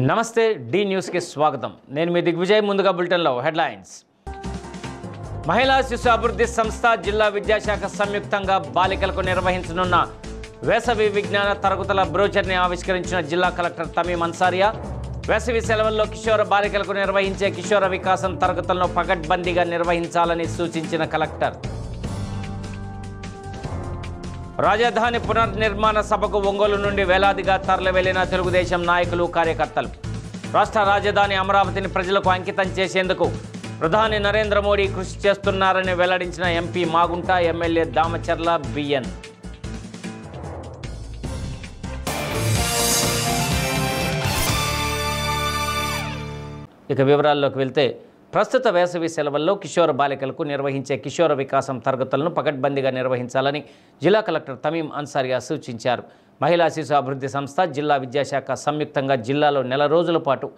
నమస్తే D news కి స్వాగతం నేను మీ దిగ్విజయ్ ముందుగా బులెటిన్ లో హెడ్లైన్స్ మహిళా శిశు అభివృద్ధి సంస్థ జిల్లా విద్యాశాఖ సంయుక్తంగా బాలికలకు నిర్వహించనున్న వేసవి విజ్ఞాన తరగతుల బ్రోచర్ని ఆవిష్కరించిన జిల్లా కలెక్టర్ తమీం అన్సారియా వేసవి సెలవుల్లో కిషోర బాలికలకు నిర్వహించే కిషోర వికాసం తరగతులను పకడ్బందీగా నిర్వహించాలని సూచించిన కలెక్టర్ రాజధాని పునర్నిర్మాణ సభకు ఒంగోలు నుండి వేలాదిగా తరలివెళ్లిన తెలుగుదేశం నాయకులు కార్యకర్తలు రాష్ట్ర రాజధాని అమరావతిని ప్రజలకు అంకితం చేసేందుకు ప్రధాని నరేంద్ర మోడీ కృషి చేస్తున్నారని వెల్లడించిన ఎంపీ మాగుంట ఎమ్మెల్యే దామచర్ల బిఎన్ ఇక వివరాల్లోకి వెళ్తే ప్రస్తుత వేసవి సెలవుల్లో కిషోర బాలికలకు నిర్వహించే కిషోర వికాసం తరగతులను పకడ్బందీగా నిర్వహించాలని జిల్లా కలెక్టర్ తమీం అన్సారియా సూచించారు. మహిళా శిశు అభివృద్ధి సంస్థ జిల్లా విద్యాశాఖ సంయుక్తంగా జిల్లాలో నెల రోజుల పాటు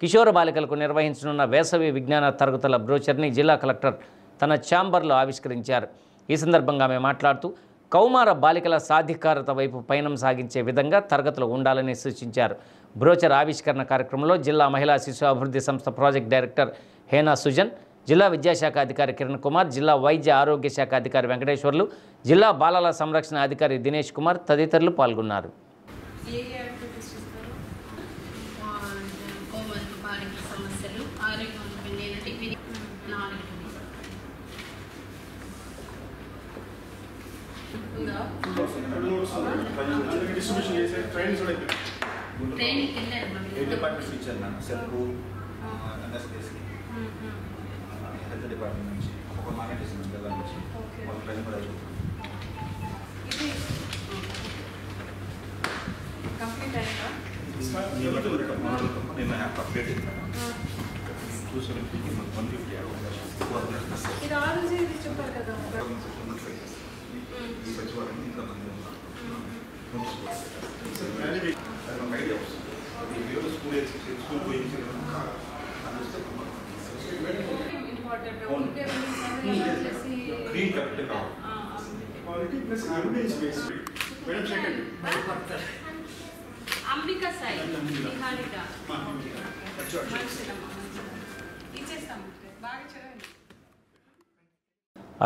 కిషోర బాలికలకు నిర్వహించనున్న వేసవి విజ్ఞాన తరగతుల బ్రోచర్ని జిల్లా కలెక్టర్ తన ఛాంబర్లో ఆవిష్కరించారు. ఈ సందర్భంగా ఆమె మాట్లాడుతూ కౌమార బాలికల సాధికారత వైపు పయనం సాగించే విధంగా తరగతులు ఉండాలని సూచించారు. బ్రోచర్ ఆవిష్కరణ కార్యక్రమంలో జిల్లా మహిళా శిశు అభివృద్ధి సంస్థ ప్రాజెక్ట్ డైరెక్టర్ హేనా సుజన్, జిల్లా విద్యాశాఖ అధికారి కిరణ్ కుమార్, జిల్లా వైద్య ఆరోగ్య శాఖ అధికారి వెంకటేశ్వర్లు, జిల్లా బాలల సంరక్షణ అధికారి దినేష్ కుమార్ తదితరులు పాల్గొన్నారు.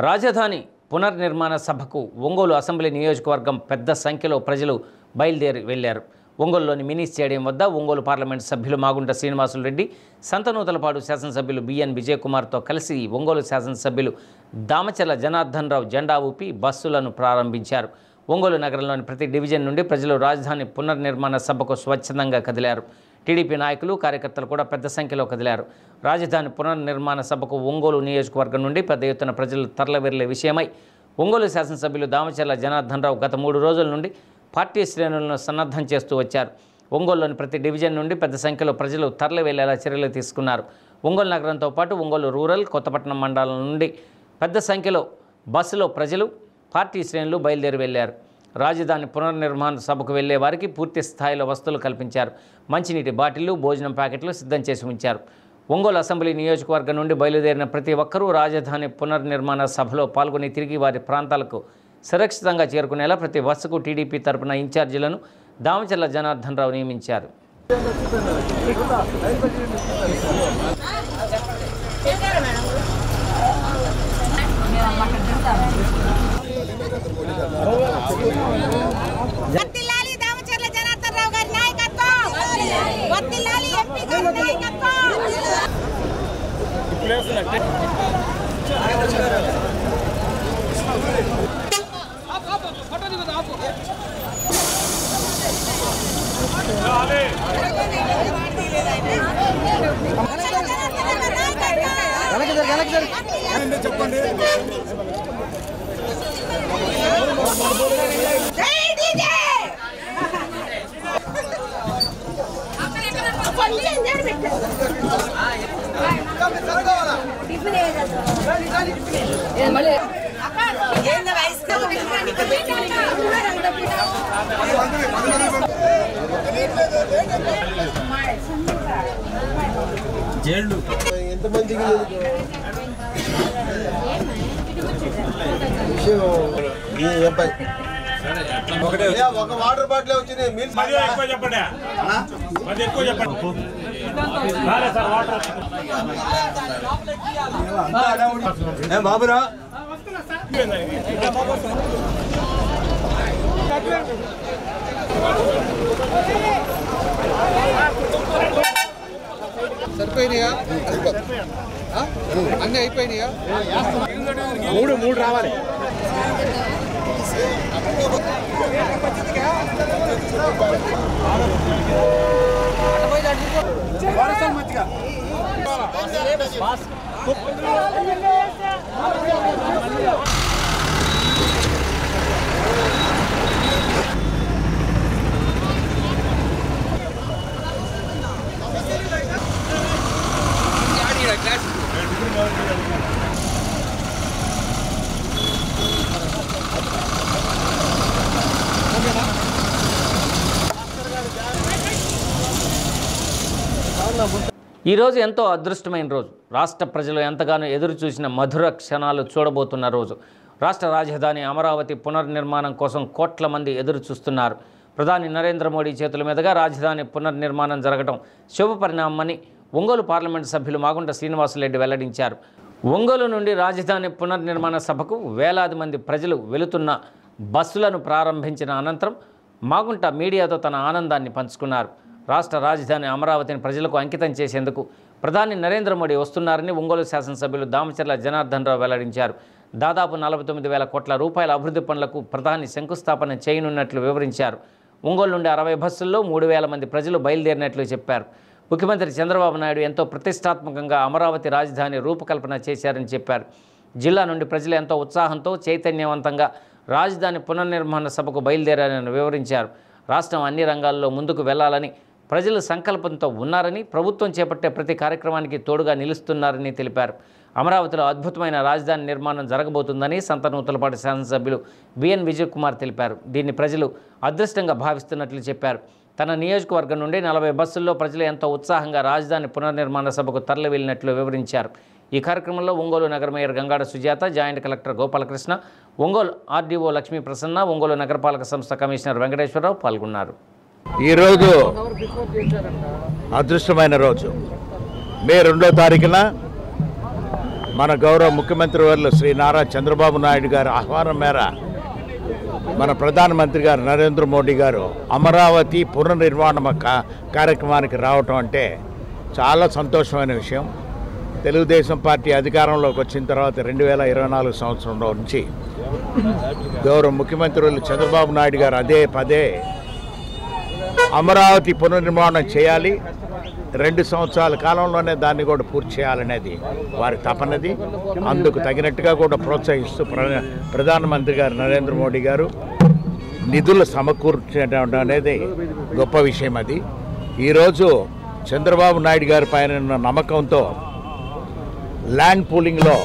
రాజధాని పునర్నిర్మాణ సభకు ఒంగోలు అసెంబ్లీ నియోజకవర్గం పెద్ద సంఖ్యలో ప్రజలు బయలుదేరి వెళ్లారు. ఒంగోలులోని మినీ స్టేడియం వద్ద ఒంగోలు పార్లమెంటు సభ్యులు మాగుంట శ్రీనివాసులు రెడ్డి, సంతనూతలపాడు శాసనసభ్యులు బిఎన్ విజయకుమార్తో కలిసి ఒంగోలు శాసనసభ్యులు దామచర్ల జనార్దన్ రావు జెండా ఊపి బస్సులను ప్రారంభించారు. ఒంగోలు నగరంలోని ప్రతి డివిజన్ నుండి ప్రజలు రాజధాని పునర్నిర్మాణ సభకు స్వచ్ఛందంగా కదిలారు. టీడీపీ నాయకులు కార్యకర్తలు కూడా పెద్ద సంఖ్యలో కదిలారు. రాజధాని పునర్నిర్మాణ సభకు ఒంగోలు నియోజకవర్గం నుండి పెద్ద ఎత్తున ప్రజలు తరలివెళ్లే విషయమై ఒంగోలు శాసనసభ్యులు దామచర్ల జనార్దన్ రావు గత 3 రోజుల నుండి పార్టీ శ్రేణులను సన్నద్ధం చేస్తూ వచ్చారు. ఒంగోలులోని ప్రతి డివిజన్ నుండి పెద్ద సంఖ్యలో ప్రజలు తరలి వెళ్లేలా చర్యలు తీసుకున్నారు. ఒంగోలు నగరంతో పాటు ఒంగోలు రూరల్, కొత్తపట్నం మండలం నుండి పెద్ద సంఖ్యలో బస్సులో ప్రజలు, పార్టీ శ్రేణులు బయలుదేరి వెళ్లారు. రాజధాని పునర్నిర్మాణ సభకు వెళ్లే వారికి పూర్తి స్థాయిలో వసతులు కల్పించారు. మంచినీటి బాటిళ్లు, భోజనం ప్యాకెట్లు సిద్ధం చేసి ఉంచారు. ఒంగోలు అసెంబ్లీ నియోజకవర్గం నుండి బయలుదేరిన ప్రతి ఒక్కరూ రాజధాని పునర్నిర్మాణ సభలో పాల్గొని తిరిగి వారి ప్రాంతాలకు సురక్షితంగా చేరుకునేలా ప్రతి బస్సుకు టీడీపీ తరపున ఇన్ఛార్జీలను దామచర్ల జనార్దన్ రావు నియమించారు. చెప్పండి. జైళ్ళు ఎంతమందికి ఈ అబ్బాయి ఒక వాటర్ బాటిల్ వచ్చింది బాబురా సరిపోయినాయా అన్నీ అయిపోయినాయా మూడు రావాలి మంచిగా ఈరోజు ఎంతో అదృష్టమైన రోజు. రాష్ట్ర ప్రజలు ఎంతగానో ఎదురు చూసిన మధుర క్షణాలు చూడబోతున్న రోజు. రాష్ట్ర రాజధాని అమరావతి పునర్నిర్మాణం కోసం కోట్ల మంది ఎదురు చూస్తున్నారు. ప్రధాని నరేంద్ర మోడీ చేతుల మీదుగా రాజధాని పునర్నిర్మాణం జరగడం శుభపరిణామమని ఒంగోలు పార్లమెంటు సభ్యులు మాగుంట శ్రీనివాసులరెడ్డి వెల్లడించారు. ఒంగోలు నుండి రాజధాని పునర్నిర్మాణ సభకు వేలాది మంది ప్రజలు వెళుతున్న బస్సులను ప్రారంభించిన అనంతరం మాగుంట మీడియాతో తన ఆనందాన్ని పంచుకున్నారు. రాష్ట్ర రాజధాని అమరావతిని ప్రజలకు అంకితం చేసేందుకు ప్రధాని నరేంద్ర మోడీ వస్తున్నారని ఒంగోలు శాసనసభ్యులు దామచర్ల జనార్దన్ రావు వెల్లడించారు. దాదాపు 49,000 కోట్ల రూపాయల అభివృద్ధి పనులకు ప్రధాని శంకుస్థాపన చేయనున్నట్లు వివరించారు. ఒంగోలు నుండి 60 బస్సుల్లో 3,000 మంది ప్రజలు బయలుదేరినట్లు చెప్పారు. ముఖ్యమంత్రి చంద్రబాబు నాయుడు ఎంతో ప్రతిష్టాత్మకంగా అమరావతి రాజధాని రూపకల్పన చేశారని చెప్పారు. జిల్లా నుండి ప్రజలు ఎంతో ఉత్సాహంతో చైతన్యవంతంగా రాజధాని పునర్నిర్మాణ సభకు బయలుదేరారని వివరించారు. రాష్ట్రం అన్ని రంగాల్లో ముందుకు వెళ్లాలని ప్రజలు సంకల్పంతో ఉన్నారని, ప్రభుత్వం చేపట్టే ప్రతి కార్యక్రమానికి తోడుగా నిలుస్తున్నారని తెలిపారు. అమరావతిలో అద్భుతమైన రాజధాని నిర్మాణం జరగబోతుందని సంతనూతలపాటి శాసనసభ్యులు బిఎన్ విజయ్ కుమార్ తెలిపారు. దీన్ని ప్రజలు అదృష్టంగా భావిస్తున్నట్లు చెప్పారు. తన నియోజకవర్గం నుండి 40 బస్సుల్లో ప్రజలు ఎంతో ఉత్సాహంగా రాజధాని పునర్నిర్మాణ సభకు తరలి వెళ్లినట్లు వివరించారు. ఈ కార్యక్రమంలో ఒంగోలు నగర mayor Gangada Sujatha, joint collector Gopalakrishna, Ongole RDO Lakshmi Prasanna, Ongole నగరపాలక సంస్థ కమిషనర్ వెంకటేశ్వరరావు పాల్గొన్నారు. ఈరోజు అదృష్టమైన రోజు. మే 2వ తారీఖున మన గౌరవ ముఖ్యమంత్రి వర్యులు శ్రీ నారా చంద్రబాబు నాయుడు గారి ఆహ్వానం మేర మన ప్రధానమంత్రి గారు నరేంద్ర మోడీ గారు అమరావతి పునర్నిర్మాణ కార్యక్రమానికి రావటం అంటే చాలా సంతోషమైన విషయం. తెలుగుదేశం పార్టీ అధికారంలోకి వచ్చిన తర్వాత 2024 సంవత్సరంలో నుంచి గౌరవ ముఖ్యమంత్రి వర్యులు చంద్రబాబు నాయుడు గారు పదే అమరావతి పునర్నిర్మాణం చేయాలి, 2 సంవత్సరాల కాలంలోనే దాన్ని కూడా పూర్తి చేయాలనేది వారి తపనది. అందుకు తగినట్టుగా కూడా ప్రోత్సహిస్తూ ప్రధానమంత్రి గారు నరేంద్ర మోడీ గారు నిధులు సమకూర్చడం అనేది గొప్ప విషయం. అది ఈరోజు చంద్రబాబు నాయుడు గారి పైన ఉన్న నమ్మకంతో ల్యాండ్ పూలింగ్లో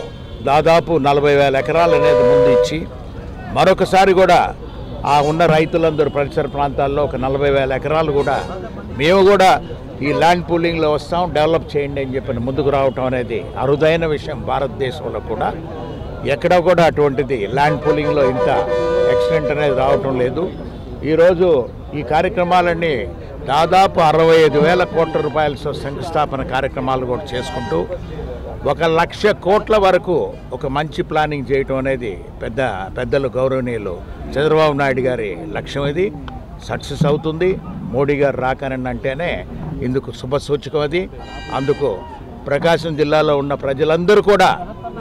దాదాపు 40,000 ఎకరాలు అనేది ముందు ఇచ్చి మరొకసారి కూడా ఆ ఉన్న రైతులందరూ పరిసర ప్రాంతాల్లో ఒక 40,000 ఎకరాలు కూడా మేము కూడా ఈ ల్యాండ్ పూలింగ్లో వస్తాం, డెవలప్ చేయండి అని చెప్పి ముందుకు రావటం అనేది అరుదైన విషయం. భారతదేశంలో కూడా ఎక్కడా కూడా అటువంటిది ల్యాండ్ పూలింగ్లో ఇంత ఎక్స్టెంట్ అనేది రావటం లేదు. ఈరోజు ఈ కార్యక్రమాలన్నీ దాదాపు 65,000 కోట్ల రూపాయలతో శంకుస్థాపన కార్యక్రమాలు కూడా చేసుకుంటూ 1,00,000 కోట్ల వరకు ఒక మంచి ప్లానింగ్ చేయటం అనేది పెద్దలు గౌరవనీయులు చంద్రబాబు నాయుడు గారి లక్ష్యం. ఇది సక్సెస్ అవుతుంది. మోడీ గారు రాకనని అంటేనే ఇందుకు శుభసూచకం. అది అందుకు ప్రకాశం జిల్లాలో ఉన్న ప్రజలందరూ కూడా,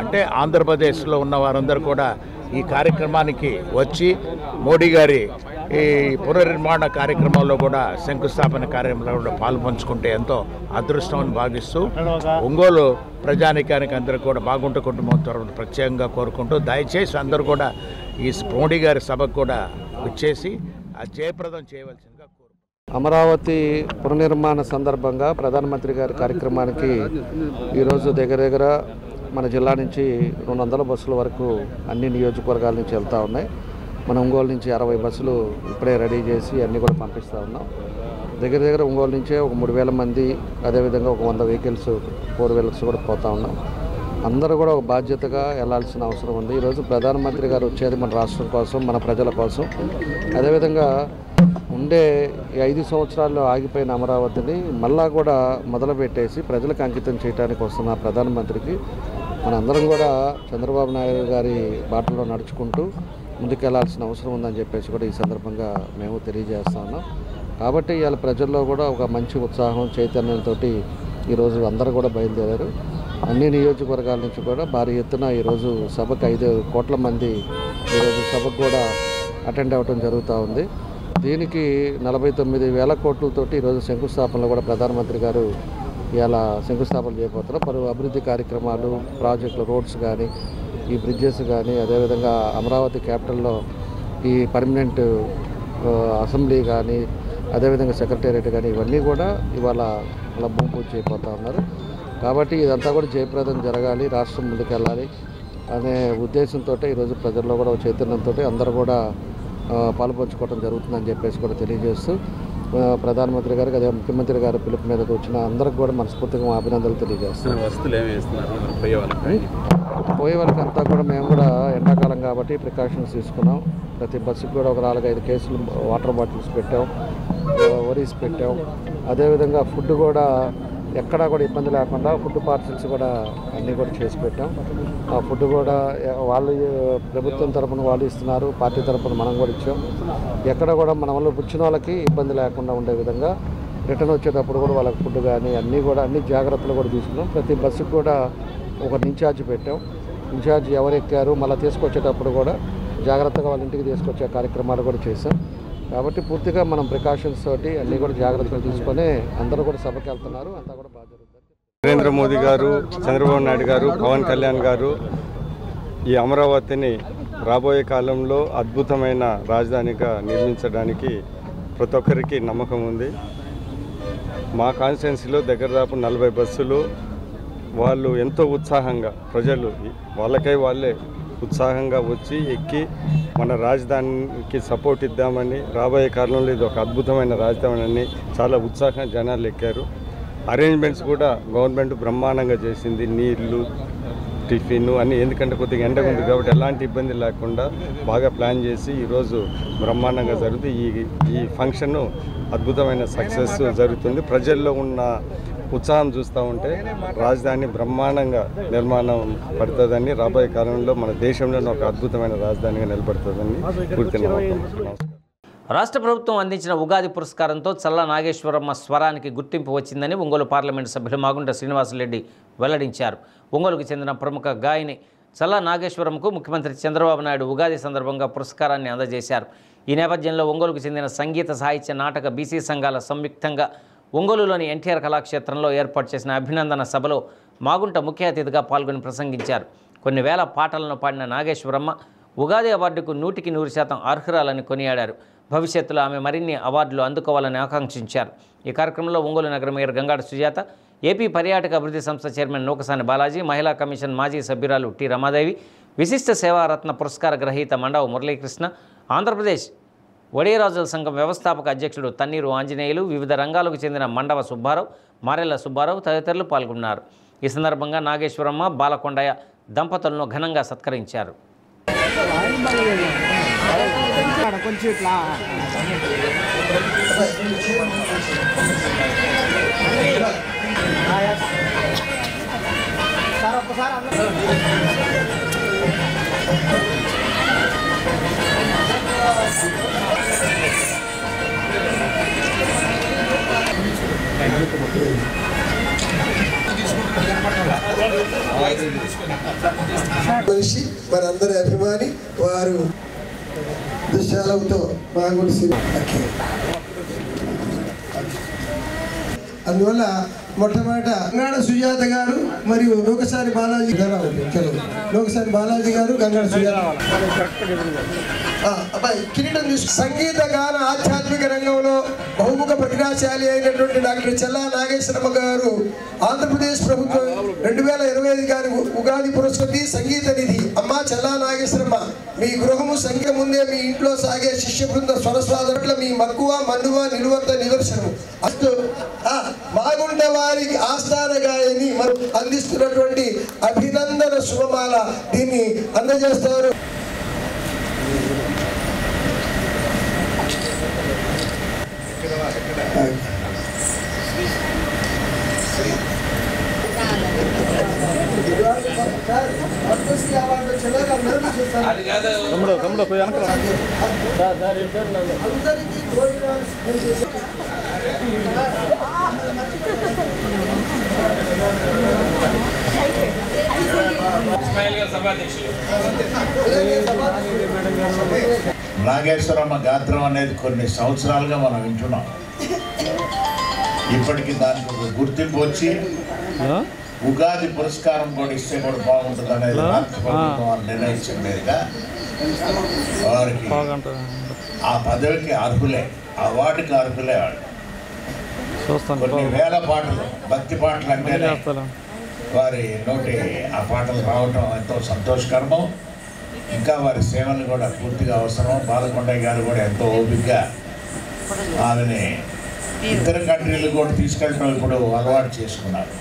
అంటే ఆంధ్రప్రదేశ్లో ఉన్న వారందరూ కూడా ఈ కార్యక్రమానికి వచ్చి మోడీ గారి ఈ పునర్నిర్మాణ కార్యక్రమంలో కూడా శంకుస్థాపన కార్యక్రమంలో కూడా పాల్పంచుకుంటే ఎంతో అదృష్టం అని భావిస్తూ ఒంగోలు ప్రజానికానికి అందరూ కూడా బాగుంట కుటుంబం తరఫున ప్రత్యేకంగా కోరుకుంటూ దయచేసి అందరూ కూడా ఈ మోడీ గారి సభకు కూడా వచ్చేసి జయప్రదం చేయవలసిందిగా కోరుకుంటున్నాను. అమరావతి పునర్నిర్మాణ సందర్భంగా ప్రధానమంత్రి గారి కార్యక్రమానికి ఈరోజు దగ్గర మన జిల్లా నుంచి 200 బస్సుల వరకు అన్ని నియోజకవర్గాల నుంచి వెళ్తూ ఉన్నాయి. మన ఒంగోలు నుంచి 60 బస్సులు ఇప్పుడే రెడీ చేసి అన్నీ కూడా పంపిస్తూ ఉన్నాం. దగ్గర ఒంగోలు నుంచే ఒక 3,000 మంది, అదేవిధంగా ఒక 100 వెహికల్స్ 4 వీలర్స్ కూడా పోతూ ఉన్నాం. అందరూ కూడా ఒక బాధ్యతగా వెళ్ళాల్సిన అవసరం ఉంది. ఈరోజు ప్రధానమంత్రి గారు వచ్చేది మన రాష్ట్రం కోసం, మన ప్రజల కోసం. అదేవిధంగా ఉండే 5 సంవత్సరాల్లో ఆగిపోయిన అమరావతిని మళ్ళా కూడా మొదలుపెట్టేసి ప్రజలకు అంకితం చేయడానికి వస్తున్న ప్రధానమంత్రికి మనందరం కూడా చంద్రబాబు నాయుడు గారి బాటలో నడుచుకుంటూ ముందుకెళ్లాల్సిన అవసరం ఉందని చెప్పేసి కూడా ఈ సందర్భంగా మేము తెలియజేస్తా ఉన్నాం. కాబట్టి ఇవాళ ప్రజల్లో కూడా ఒక మంచి ఉత్సాహం, చైతన్యంతో ఈరోజు అందరూ కూడా బయలుదేరారు. అన్ని నియోజకవర్గాల నుంచి కూడా భారీ ఎత్తున ఈరోజు సభకు 5 కోట్ల మంది ఈరోజు సభకు కూడా అటెండ్ అవ్వడం జరుగుతూ ఉంది. దీనికి 49,000 కోట్లతోటి ఈరోజు శంకుస్థాపనలు కూడా ప్రధానమంత్రి గారు ఇలా శంకుస్థాపన చేయబోతున్నారు. పలు అభివృద్ధి కార్యక్రమాలు, ప్రాజెక్టులు, రోడ్స్ కానీ, ఈ బ్రిడ్జెస్ కానీ, అదేవిధంగా అమరావతి క్యాపిటల్లో ఈ పర్మనెంట్ అసెంబ్లీ కానీ, అదేవిధంగా సెక్రటేరియట్ కానీ, ఇవన్నీ కూడా ఇవాళ అలా భూమి పూజ చేయబోతూ ఉన్నారు. కాబట్టి ఇదంతా కూడా జయప్రదం జరగాలి, రాష్ట్రం ముందుకెళ్ళాలి అనే ఉద్దేశంతో ఈరోజు ప్రజల్లో కూడా చైతన్యంతో అందరూ కూడా పాల్పంచుకోవడం జరుగుతుందని చెప్పేసి కూడా తెలియజేస్తూ ప్రధానమంత్రి గారికి, అదే ముఖ్యమంత్రి గారి పిలుపు మీదకి వచ్చిన అందరికి కూడా మనస్ఫూర్తిగా అభినందనలు తెలియజేస్తాం. పోయే వాళ్ళకి అంతా కూడా మేము కూడా ఎండాకాలం కాబట్టి ప్రికాషన్స్ తీసుకున్నాం. ప్రతి బస్సుకి కూడా ఒక 4-5 కేసులు వాటర్ బాటిల్స్ పెట్టాం, వరీస్ పెట్టాం. అదేవిధంగా ఫుడ్ కూడా ఎక్కడా కూడా ఇబ్బంది లేకుండా ఫుడ్ పార్సల్స్ కూడా అన్నీ కూడా చేసి పెట్టాం. ఆ ఫుడ్ కూడా వాళ్ళు ప్రభుత్వం తరఫున వాళ్ళు ఇస్తున్నారు, పార్టీ తరఫున మనం కూడా ఇచ్చాం. ఎక్కడ కూడా మన వల్ల వచ్చిన వాళ్ళకి ఇబ్బంది లేకుండా ఉండే విధంగా రిటర్న్ వచ్చేటప్పుడు కూడా వాళ్ళకి ఫుడ్ కానీ అన్నీ కూడా అన్ని జాగ్రత్తలు కూడా తీసుకున్నాం. ప్రతి బస్సుకు కూడా ఒక ఇన్ఛార్జ్ పెట్టాం. ఇన్ఛార్జ్ ఎవరు ఎక్కారు మళ్ళీ తీసుకొచ్చేటప్పుడు కూడా జాగ్రత్తగా వాళ్ళ ఇంటికి తీసుకొచ్చే కార్యక్రమాలు కూడా చేశాం. కాబట్టి పూర్తిగా మనం ప్రికాషన్స్ తోటి అన్నీ కూడా జాగ్రత్తలు తీసుకొని అందరూ కూడా సభకి వెళ్తున్నారు. అంతా కూడా బాగా జరుగుతుంది. నరేంద్ర మోదీ గారు, చంద్రబాబు నాయుడు గారు, పవన్ కళ్యాణ్ గారు ఈ అమరావతిని రాబోయే కాలంలో అద్భుతమైన రాజధానిగా నిర్మించడానికి ప్రతి ఒక్కరికి నమ్మకం ఉంది. మా కాన్స్టిట్యున్సీలో దగ్గర దాపు 40 బస్సులు వాళ్ళు ఎంతో ఉత్సాహంగా, ప్రజలు వాళ్ళే ఉత్సాహంగా వచ్చి ఎక్కి మన రాజధానికి సపోర్ట్ ఇద్దామని, రాబోయే కాలంలో ఇది ఒక అద్భుతమైన రాజధాని అని చాలా ఉత్సాహంగా జనాలు ఎక్కారు. అరేంజ్మెంట్స్ కూడా గవర్నమెంట్ బ్రహ్మాండంగా చేసింది, నీళ్లు, టిఫిన్ అన్నీ. ఎందుకంటే కొద్దిగా ఎండగా ఉంది కాబట్టి ఎలాంటి ఇబ్బంది లేకుండా బాగా ప్లాన్ చేసి ఈరోజు బ్రహ్మాండంగా జరుగుతుంది. ఈ ఫంక్షన్ అద్భుతమైన సక్సెస్ జరుగుతుంది. ప్రజల్లో ఉన్న ఉత్సాహం చూస్తూ ఉంటే రాజధాని బ్రహ్మాండంగా నిర్మాణం పడుతుందని, రాబోయే కాలంలో మన దేశంలోనే ఒక అద్భుతమైన రాజధానిగా నిలబడుతుందని పూర్తి నమ్మకం. రాష్ట్ర ప్రభుత్వం అందించిన ఉగాది పురస్కారంతో చల్లా నాగేశ్వరమ్మ స్వరానికి గుర్తింపు వచ్చిందని ఒంగోలు పార్లమెంటు సభ్యులు మాగుంట శ్రీనివాసరెడ్డి వెల్లడించారు. ఒంగోలుకు చెందిన ప్రముఖ గాయని చల్లా నాగేశ్వరంకు ముఖ్యమంత్రి చంద్రబాబు నాయుడు ఉగాది సందర్భంగా పురస్కారాన్ని అందజేశారు. ఈ నేపథ్యంలో ఒంగోలుకు చెందిన సంగీత, సాహిత్య, నాటక, బీసీ సంఘాల సంయుక్తంగా ఒంగోలులోని ఎన్టీఆర్ కళాక్షేత్రంలో ఏర్పాటు చేసిన అభినందన సభలో మాగుంట ముఖ్య అతిథిగా పాల్గొని ప్రసంగించారు. కొన్ని వేల పాటలను పాడిన నాగేశ్వరమ్మ ఉగాది అవార్డుకు 100% అర్హురాలని కొనియాడారు. భవిష్యత్తులో ఆమె మరిన్ని అవార్డులు అందుకోవాలని ఆకాంక్షించారు. ఈ కార్యక్రమంలో ఒంగోలు నగర మేయర్ గంగాడ సుజాత, ఏపీ పర్యాటక అభివృద్ధి సంస్థ చైర్మన్ నూకసాని బాలాజీ, మహిళా కమిషన్ మాజీ సభ్యురాలు టి రమాదేవి, విశిష్ట సేవారత్న పురస్కార గ్రహీత మండవ మురళీకృష్ణ, ఆంధ్రప్రదేశ్ వడియరాజుల సంఘం వ్యవస్థాపక అధ్యక్షుడు తన్నీరు ఆంజనేయులు, వివిధ రంగాలకు చెందిన మండవ సుబ్బారావు, మారెల్ల సుబ్బారావు తదితరులు పాల్గొన్నారు. ఈ సందర్భంగా నాగేశ్వరమ్మ, బాలకొండయ్య దంపతులను ఘనంగా సత్కరించారు. మనిషి మనందరి అభిమాని వారు దుశ్శాలతో బాగుంది. అందువల్ల మొట్టమొదట గంగాడ సుజాత గారు మరియు నూకసాని బాలాజీ గారు, నూకసాని బాలాజీ గారు, గంగాడ సుజాత అబ్బాయి కిరీటం చూసి సంగీత, గాన, ఆధ్యాత్మిక రంగంలో బహుముఖ ప్రతిభాశాలి అయినటువంటి డాక్టర్ చల్లా నాగేశ్వరమ్మ గారు ఆంధ్రప్రదేశ్ ప్రభుత్వం 2025 గారి ఉగాది పురస్కృతి సంగీత నిధి. అమ్మా చల్లా నాగేశ్వరమ్మ, మీ గృహము సంఖ్య ముందే మీ ఇంట్లో సాగే శిష్య బృంద స్వరస్వాదట్ల మీ మక్కువ, మన్నువ, నిలువంత నిదర్శనం. అస్తు మాగుంట వారికి ఆస్థాన గాయని అందిస్తున్నటువంటి అభినందన శుభమాల దీన్ని అందజేస్తారు. నాగేశ్వరమ్మ గాత్రం అనేది కొన్ని సంవత్సరాలుగా మనం వింటున్నాం. ఇప్పటికి దానికి ఒక గుర్తింపు వచ్చి ఉగాది పురస్కారం కూడా ఇస్తే కూడా బాగుంటుంది అనేది రాష్ట్ర ప్రభుత్వం నిర్ణయించిన మీదుగా వారికి ఆ పదవికి అర్హులే, అవార్డుకి అర్హులే. వాళ్ళు కొన్ని వేల పాటలు, భక్తి పాటలు అంటేనే వారి నోటి ఆ పాటలు రావటం ఎంతో సంతోషకరము. ఇంకా వారి సేవలు కూడా పూర్తిగా అవసరం. బాలకొండయ్య గారు కూడా ఎంతో ఓపికగా ఆమెని ఇతర కంట్రీలు కూడా తీసుకెళ్ళడం ఇప్పుడు అలవాటు చేసుకున్నారు.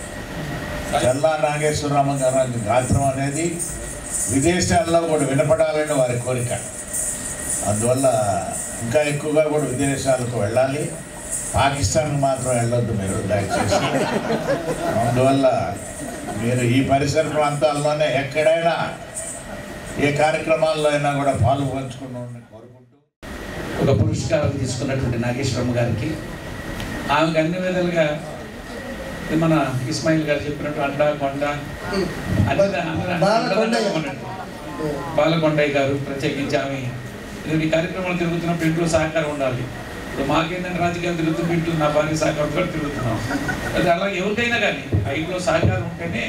చల్లా నాగేశ్వరరామ గారి గాత్రం అనేది విదేశాల్లో కూడా వినపడాలని వారి కోరిక. అందువల్ల ఇంకా ఎక్కువగా కూడా విదేశాలకు వెళ్ళాలి. పాకిస్తాన్కి మాత్రం వెళ్ళొద్దు మీరు దయచేసి. అందువల్ల మీరు ఈ పరిసర ప్రాంతాల్లోనే ఎక్కడైనా ఏ కార్యక్రమాల్లో అయినా కూడా పాల్గొంచుకున్నామని కోరుకుంటూ ఒక పురస్కారం తీసుకున్నటువంటి నాగేశ్వరమ్మ గారికి, ఆమెకు అన్ని విధాలుగా మన ఇస్మాయిల్ గారు చెప్పినట్టు అడ్డ కొండ బాలకొండయ్య గారు ప్రత్యేకించి ఆమె ఈ కార్యక్రమాలు తిరుగుతున్నప్పుడు ఇంట్లో సహకారం ఉండాలి. ఇప్పుడు మాకేంటంటే రాజకీయాలు తిరుగుతున్న ఇంట్లో నా భార్య సహకారం కూడా తిరుగుతున్నాం. అది అలా ఎవరికైనా కానీ ఆ ఇంట్లో సహకారం ఉంటేనే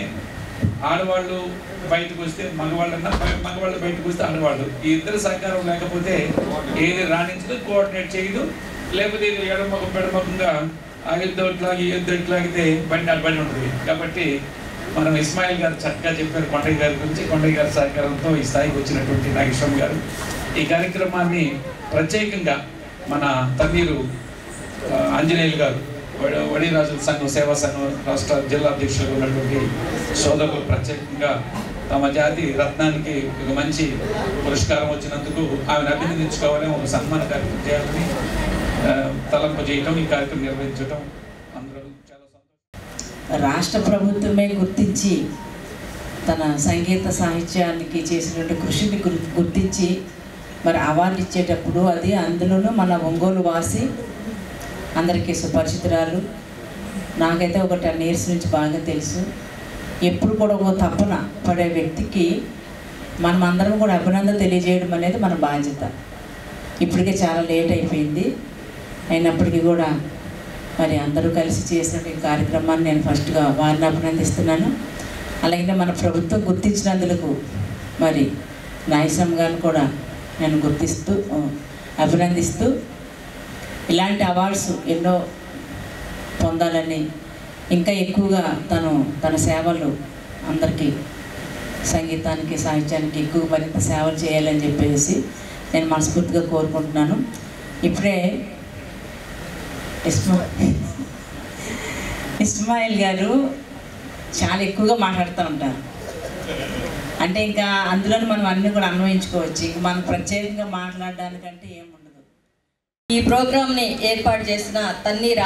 ఆడవాళ్ళు బయటకు వస్తే మగవాళ్ళన్నా, మగవాళ్ళు బయటకు వస్తే ఆడవాళ్ళు. ఈ ఇద్దరు సహకారం లేకపోతే ఏది రాణించదు, కోఆర్డినేట్ చేయదు. లేకపోతే ఇది ఎడమొఖం పెడమొఖంగా ఆ యుద్ధట్లాగి ఈ యుద్ధట్లాగితే బండి అడ్బడి ఉంటుంది. కాబట్టి మనం ఇస్మాయిల్ గారు చక్కగా చెప్పారు కొండయ్య గారి గురించి. కొండయ్య గారి సహకారంతో ఈ స్థాయికి వచ్చినటువంటి నాగేశ్వరమ్మ గారు ఈ కార్యక్రమాన్ని ప్రత్యేకంగా మన తన్నీరు ఆంజనేయులు గారు, వడిరాజుల సంఘం సేవా సంఘం రాష్ట్ర జిల్లా అధ్యక్షులుగా ఉన్నటువంటి సోదరులు ప్రత్యేకంగా తమ జాతి రత్నానికి ఒక మంచి పురస్కారం వచ్చినందుకు ఆమెను అభినందించుకోవాలని, ఒక సన్మాన కార్యక్రమం చేయాలని తలంపు చేయటం, ఈ కార్యక్రమం నిర్వహించడం అందరూ చాలా సంతోషం. రాష్ట్ర ప్రభుత్వమే గుర్తించి తన సంగీత సాహిత్యానికి చేసినటువంటి కృషిని గుర్తించి మరి అవార్డు ఇచ్చేటప్పుడు అది అందులోనూ మన ఒంగోలు వాసి అందరికీ సుపరిచితురాలు. నాకైతే ఒక 10 years నుంచి బాగా తెలుసు. ఎప్పుడు కూడా ఒక తపన పడే వ్యక్తికి మనం అందరం కూడా అభినందన తెలియజేయడం అనేది మన బాధ్యత. ఇప్పటికే చాలా లేట్ అయిపోయింది. అయినప్పటికీ కూడా మరి అందరూ కలిసి చేసినటువంటి కార్యక్రమాన్ని నేను ఫస్ట్గా వారిని అభినందిస్తున్నాను. అలాగే మన ప్రభుత్వం గుర్తించినందుకు మరి నాగేశ్వరమ్మ గారిని కూడా నేను అభినందిస్తూ ఇలాంటి అవార్డ్స్ ఎన్నో పొందాలని, ఇంకా ఎక్కువగా తన సేవలు అందరికీ సంగీతానికి సాహిత్యానికి ఎక్కువ మరింత సేవలు చేయాలని చెప్పేసి నేను మనస్ఫూర్తిగా కోరుకుంటున్నాను. ఇప్పుడే ఇస్మాయిల్ గారు చాలా ఎక్కువగా మాట్లాడుతూ ఉంటారు. అంటే ఇంకా అందులో మనం అన్నీ కూడా అన్వయించుకోవచ్చు. ఇంక మనం ప్రత్యేకంగా మాట్లాడడానికంటే ఏముండదు. ఈ ప్రోగ్రామ్ని ఏర్పాటు చేసిన తన్నీరు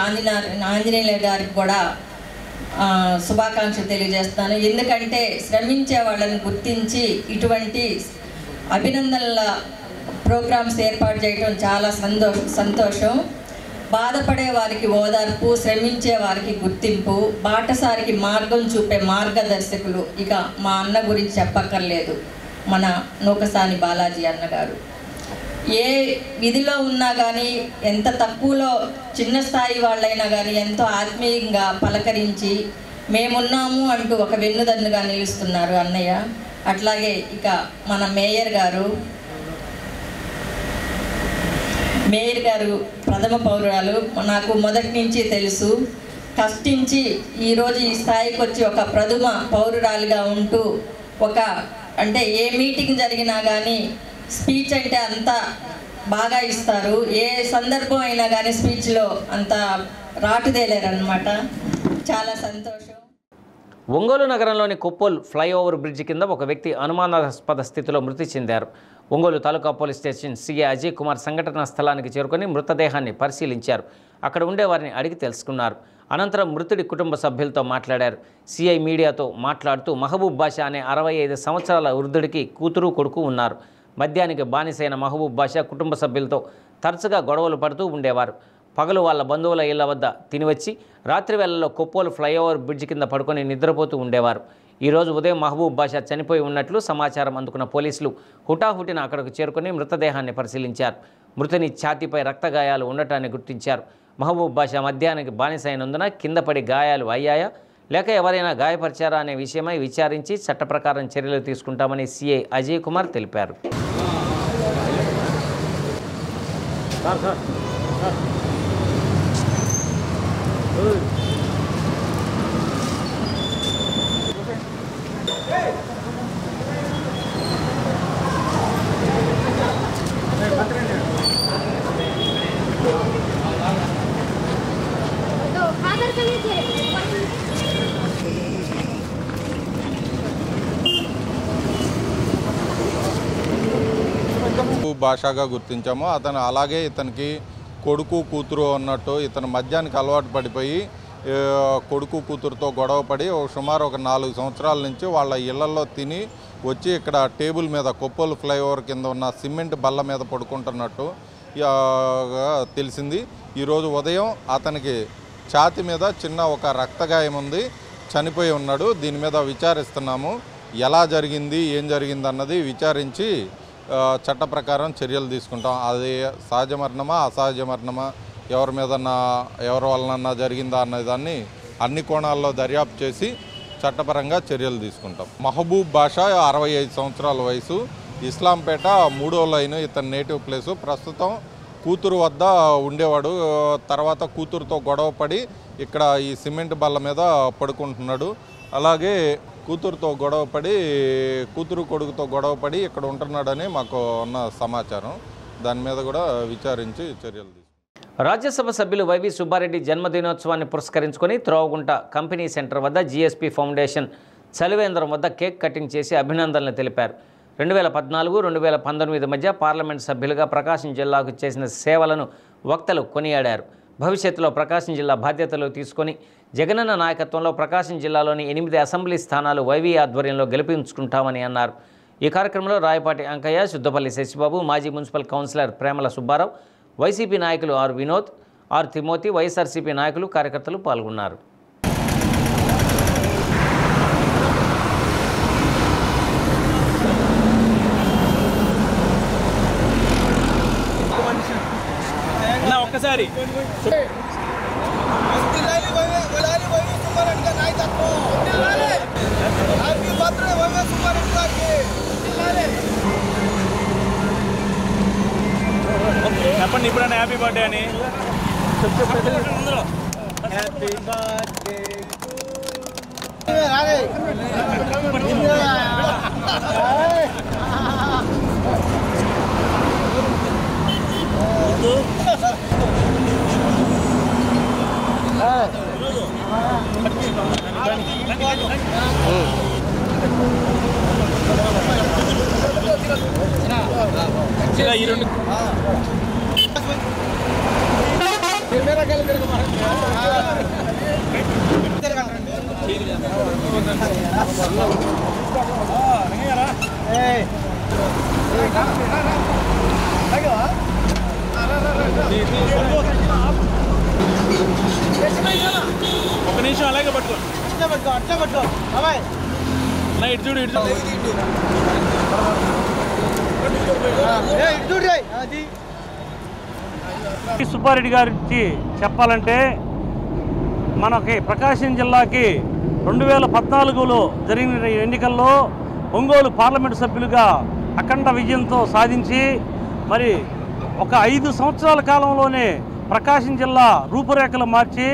ఆంజనేయుల గారికి కూడా శుభాకాంక్షలు తెలియజేస్తాను. ఎందుకంటే శ్రమించే వాళ్ళని గుర్తించి ఇటువంటి అభినందనల ప్రోగ్రామ్స్ ఏర్పాటు చేయడం చాలా సంతోషం. బాధపడే వారికి ఓదార్పు, శ్రమించే వారికి గుర్తింపు, బాటసారికి మార్గం చూపే మార్గదర్శకులు. ఇక మా అన్న గురించి చెప్పక్కర్లేదు, మన నూకసాని బాలాజీ అన్నగారు. ఏ విధిలో ఉన్నా కానీ, ఎంత తక్కువలో చిన్న స్థాయి వాళ్ళైనా కానీ ఎంతో ఆత్మీయంగా పలకరించి మేమున్నాము అంటూ ఒక వెన్నుదన్నుగా నిలుస్తున్నారు అన్నయ్య. అట్లాగే ఇక మన మేయర్ గారు ప్రథమ పౌరురాలు. నాకు మొదటి నుంచి తెలుసు. కష్టించి ఈరోజు ఈ స్థాయికి వచ్చి ఒక ప్రథమ పౌరురాలుగా ఉంటూ అంటే ఏ మీటింగ్ జరిగినా కానీ స్పీచ్ అంటే అంత బాగా ఇస్తారు. ఏ సందర్భం అయినా కానీ స్పీచ్లో అంత రాటుదేలేరన్నమాట. చాలా సంతోషం. ఒంగోలు నగరంలోని కొప్పోల్ ఫ్లైఓవర్ బ్రిడ్జి కింద ఒక వ్యక్తి అనుమానాస్పద స్థితిలో మృతి చెందారు. Ongole taluka police station CI Ajay Kumar సంఘటనా స్థలానికి చేరుకొని మృతదేహాన్ని పరిశీలించారు. అక్కడ ఉండేవారిని అడిగి తెలుసుకున్నారు. అనంతరం మృతుడి కుటుంబ సభ్యులతో మాట్లాడారు. సీఐ మీడియాతో మాట్లాడుతూ మహబూబ్ బాషా అనే 65 సంవత్సరాల వృద్ధుడికి కూతురు కొడుకు ఉన్నారు. మద్యానికి బానిసైన మహబూబ్ బాషా కుటుంబ సభ్యులతో తరచుగా గొడవలు పడుతూ ఉండేవారు. పగలు వాళ్ళ బంధువుల ఇళ్ల వద్ద తినివచ్చి రాత్రి వేళల్లో కొప్పోలు ఫ్లైఓవర్ బ్రిడ్జి కింద పడుకొని నిద్రపోతూ ఉండేవారు. ఈరోజు ఉదయం మహబూబ్ బాషా చనిపోయి ఉన్నట్లు సమాచారం అందుకున్న పోలీసులు హుటాహుటిన అక్కడికి చేరుకుని మృతదేహాన్ని పరిశీలించారు. మృతుని ఛాతీపై రక్తగాయాలు ఉండటాన్ని గుర్తించారు. మహబూబ్ బాషా మద్యానికి బానిసైనందున కింద పడి గాయాలు అయ్యాయా లేక ఎవరైనా గాయపరిచారా అనే విషయమై విచారించి చట్ట ప్రకారం చర్యలు తీసుకుంటామని సీఐ అజయ్ కుమార్ తెలిపారు. భాషగా గుర్తించాము. అతను అలాగే ఇతనికి కొడుకు కూతురు అన్నట్టు ఇతను మద్యానికి అలవాటు పడిపోయి కొడుకు కూతురుతో గొడవ పడి సుమారు ఒక 4 సంవత్సరాల నుంచి వాళ్ళ ఇళ్లలో తిని వచ్చి ఇక్కడ టేబుల్ మీద కొప్పోలు ఫ్లైఓవర్ కింద ఉన్న సిమెంట్ బల్ల మీద పడుకుంటున్నట్టు తెలిసింది. ఈరోజు ఉదయం అతనికి ఛాతీ మీద చిన్న ఒక రక్తగాయం ఉంది, చనిపోయి ఉన్నాడు. దీని మీద విచారిస్తున్నాము. ఎలా జరిగింది ఏం జరిగింది అన్నది విచారించి చట్ట ప్రకారం చర్యలు తీసుకుంటాం. అది సహజ మరణమా అసహజ మరణమా ఎవరి వలన జరిగిందా అన్నదాన్ని అన్ని కోణాల్లో దర్యాప్తు చేసి చట్టపరంగా చర్యలు తీసుకుంటాం. మహబూబ్ బాషా 65 సంవత్సరాల వయసు, ఇస్లాంపేట 3వ లైన్ ఇతని నేటివ్ ప్లేసు. ప్రస్తుతం కూతురు వద్ద ఉండేవాడు. తర్వాత కూతురుతో గొడవ పడి ఇక్కడ ఈ సిమెంట్ బల్ల మీద పడుకుంటున్నాడు. అలాగే కూతురుతో గొడవపడి కూతురు కొడుకుతో గొడవపడి ఇక్కడ ఉంటున్నాడని మాకు ఉన్న సమాచారం. దాని మీద కూడా విచారించి చర్యలు తీసుకుంటాం. రాజ్యసభ సభ్యులు వైవి సుబ్బారెడ్డి జన్మదినోత్సవాన్ని పురస్కరించుకొని త్రోవగుంట కంపెనీ సెంటర్ వద్ద జీఎస్పీ ఫౌండేషన్ చలివేంద్రం వద్ద కేక్ కటింగ్ చేసి అభినందనలు తెలిపారు. 2014-2019 మధ్య పార్లమెంట్ సభ్యులుగా ప్రకాశం జిల్లాకు చేసిన సేవలను వక్తలు కొనియాడారు. భవిష్యత్తులో ప్రకాశం జిల్లా బాధ్యతలు తీసుకొని జగనన్న నాయకత్వంలో ప్రకాశం జిల్లాలోని 8 అసెంబ్లీ స్థానాలు వైవి ఆధ్వర్యంలో గెలిపించుకుంటామని అన్నారు. ఈ కార్యక్రమంలో రాయపాటి అంకయ్య, శుద్ధపల్లి శశిబాబు, మాజీ municipal councillor Premala Subbarao, YCP నాయకులు R Vinod, R Timothy, YSRCP నాయకులు కార్యకర్తలు పాల్గొన్నారు. ఒక్కసారి చెప్పండి ఇప్పుడైనా హ్యాపీ బర్త్డే అని. హ్యాపీ బర్త్డే ఈ రెండు ఒక నిమిషం అలాగే పట్టుకో ఇటు చూడు సుబ్బారెడ్డి గారికి చెప్పాలంటే మనకి ప్రకాశం జిల్లాకి 2014లో జరిగిన ఎన్నికల్లో ఒంగోలు పార్లమెంటు సభ్యులుగా అఖండ విజయంతో సాధించి మరి ఒక 5 సంవత్సరాల కాలంలోనే ప్రకాశం జిల్లా రూపురేఖలు మార్చి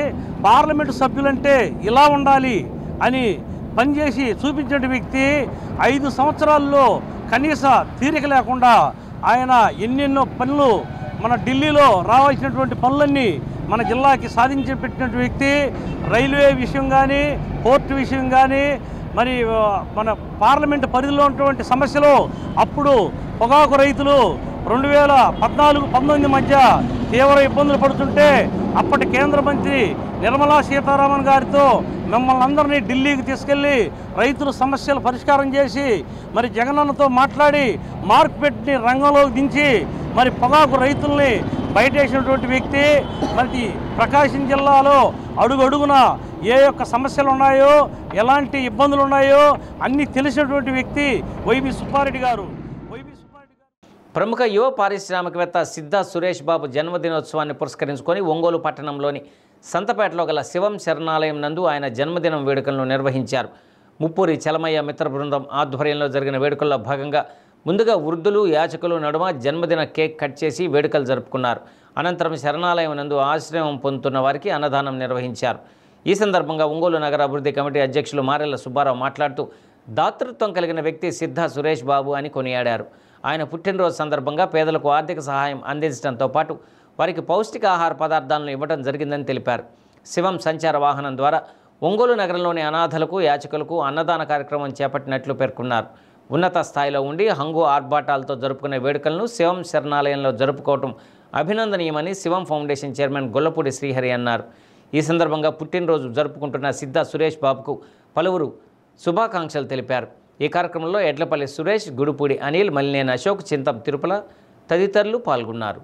పార్లమెంటు సభ్యులంటే ఇలా ఉండాలి అని పనిచేసి చూపించిన వ్యక్తి 5 సంవత్సరాల్లో కనీస తీరిక లేకుండా ఆయన ఎన్నెన్నో పనులు మన ఢిల్లీలో రావాల్సినటువంటి పనులన్నీ మన జిల్లాకి సాధించి పెట్టినటువంటి వ్యక్తి. రైల్వే విషయం కానీ, పోర్టు విషయం కానీ మరి మన పార్లమెంటు పరిధిలో ఉన్నటువంటి సమస్యలు అప్పుడు పొగాకు రైతులు 2014-19 మధ్య తీవ్ర ఇబ్బందులు పడుతుంటే అప్పటి కేంద్ర మంత్రి నిర్మలా సీతారామన్ గారితో మిమ్మల్ని అందరినీ ఢిల్లీకి తీసుకెళ్ళి రైతుల సమస్యలు పరిష్కారం చేసి మరి జగనన్నతో మాట్లాడి మార్కెట్ని రంగంలోకి దించి మరి పొగాకు రైతుల్ని బయటేసినటువంటి వ్యక్తి. మరి ప్రకాశం జిల్లాలో అడుగడుగున ఏ యొక్క సమస్యలు ఉన్నాయో, ఎలాంటి ఇబ్బందులు ఉన్నాయో అన్నీ తెలిసినటువంటి వ్యక్తి వైవి సుబ్బారెడ్డి గారు. ప్రముఖ యువ పారిశ్రామికవేత్త సిద్ధా సురేష్ బాబు జన్మదినోత్సవాన్ని పురస్కరించుకొని ఒంగోలు పట్టణంలోని సంతపేటలో గల శివం శరణాలయం నందు ఆయన జన్మదినం వేడుకలను నిర్వహించారు. ముప్పూరి చలమయ్య మిత్ర బృందం ఆధ్వర్యంలో జరిగిన వేడుకల్లో భాగంగా ముందుగా వృద్ధులు యాచకులు నడుమ జన్మదిన కేక్ కట్ చేసి వేడుకలు జరుపుకున్నారు. అనంతరం శరణాలయం నందు ఆశ్రయం పొందుతున్న వారికి అన్నదానం నిర్వహించారు. ఈ సందర్భంగా ఒంగోలు నగర అభివృద్ధి కమిటీ అధ్యక్షులు మారెళ్ల సుబ్బారావు మాట్లాడుతూ దాతృత్వం కలిగిన వ్యక్తి సిద్ధా సురేష్ బాబు అని కొనియాడారు. ఆయన పుట్టినరోజు సందర్భంగా పేదలకు ఆర్థిక సహాయం అందించడంతో పాటు వారికి పౌష్టికాహార పదార్థాలను ఇవ్వడం జరిగిందని తెలిపారు. శివం సంచార వాహనం ద్వారా ఒంగోలు నగరంలోని అనాథలకు యాచకులకు అన్నదాన కార్యక్రమం చేపట్టినట్లు పేర్కొన్నారు. ఉన్నత స్థాయిలో ఉండి హంగు ఆర్భాటాలతో జరుపుకునే వేడుకలను శివం శరణాలయంలో జరుపుకోవటం అభినందనీయమని శివం ఫౌండేషన్ చైర్మన్ గొల్లపూడి శ్రీహరి అన్నారు. ఈ సందర్భంగా పుట్టినరోజు జరుపుకుంటున్న సిద్ధా సురేష్ బాబుకు పలువురు శుభాకాంక్షలు తెలిపారు. ఈ కార్యక్రమంలో ఎడ్లపల్లి సురేష్, గుడుపూడి అనిల్, మలినేని అశోక్, చింతం తిరుపల తదితరులు పాల్గొన్నారు.